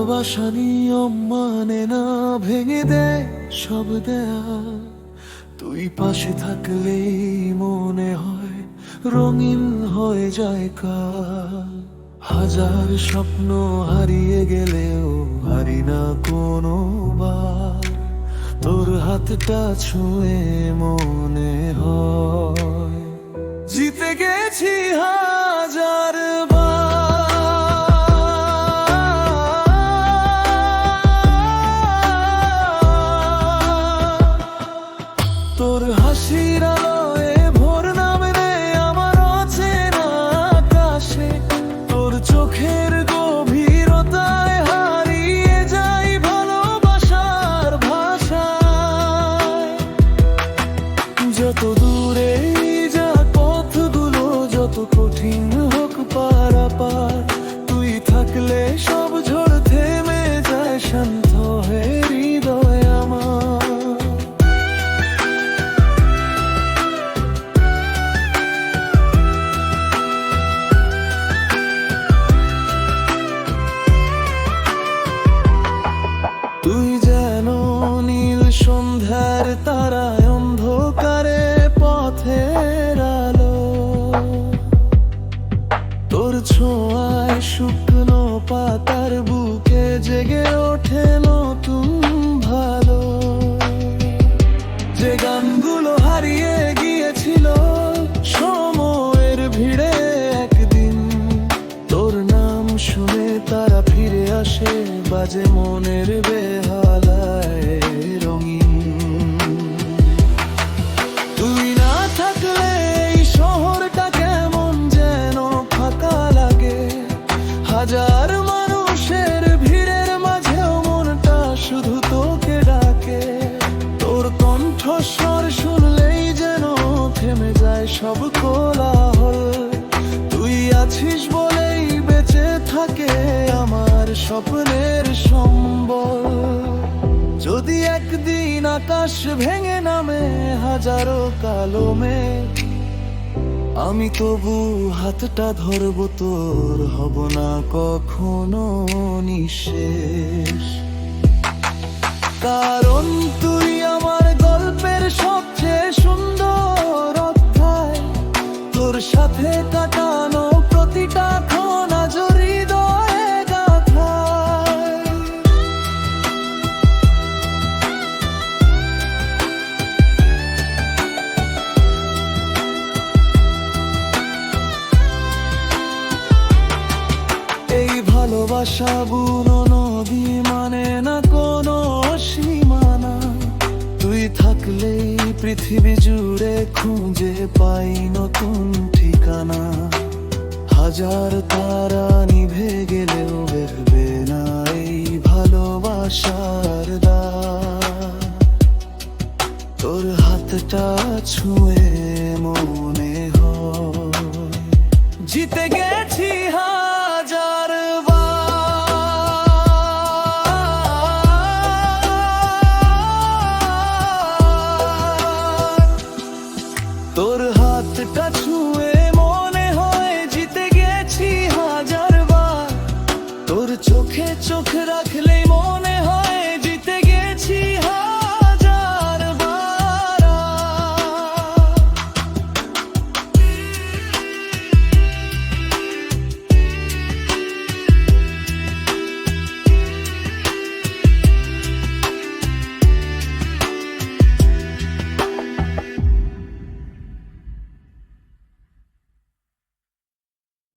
ভালোবাসা নিয়ম মানে না, ভেঙে দেয় সব দেয়া। তুই পাশে থাকলেই মনে হয় রঙিন হয়ে যায় কাল। হাজার স্বপ্ন হারিয়ে গেলেও হারি না কোনো বার। তোর হাতটা ছুঁয়ে মনে হয় জিতে গেছি হাজার তোর হাসির আলোয় ভোর নামলে আমার অচেনা আকাশে। তোর চোখের গভীরতায় হারিয়ে যাই ভালোবাসার ভাষায়। যত দূরে যাক পথগুলো, যত কঠিন হোক পারাপার, তুই থাকলে সব ঝড় থেমে যায়, শান্ত হয়ে হৃদয় আমার। তুই যেন নীল সন্ধ্যার তারায়, অন্ধকারে পথের আলো। তোর ছোঁয়ায় শুকনো পাতার বুকে জেগে ওঠে নতুন ভালো। যে গানগুলো হারিয়ে গিয়েছিল সময়ের ভিড়ে একদিন, তোর নাম শুনে তারা ফিরে আসে, বাজে মনের বেহালায় রঙিন। তুই না থাকলে এই শহরটা কেমন যেন ফাঁকা লাগে। হাজার মানুষের ভিড়ের মাঝেও মনটা শুধু তোকে ডাকে। তোর কণ্ঠস্বর শুনলেই যেন থেমে যায় সব কোলাহল। তুই আছিস বলেই বেঁচে থাকে আমার স্বপ্নের সম্বল। যদি একদিন আকাশ ভেঙে নামে হাজারো কালো মেঘ, আমি তবু হাতটা ধরবো তোর, হব না কখনো নিঃশেষ। কারণ তুই আমার গল্পের সবচেয়ে সুন্দর অধ্যায়। তোর সাথে কাটানো প্রতিটা ক্ষণ আজ হৃদয়ে গাঁথায়। এই ভালোবাসা বুনো নদী, মানে না কোনো সীমানা। তুই থাকলেই পৃথিবী জুড়ে খুঁজে পাই নতুন ঠিকানা। হাজার তারা নিভে গেলেও বেরবে না এই ভালোবাসার দ্বার। তোর হাতটা ছুঁয়ে মনে হয় জিতে গে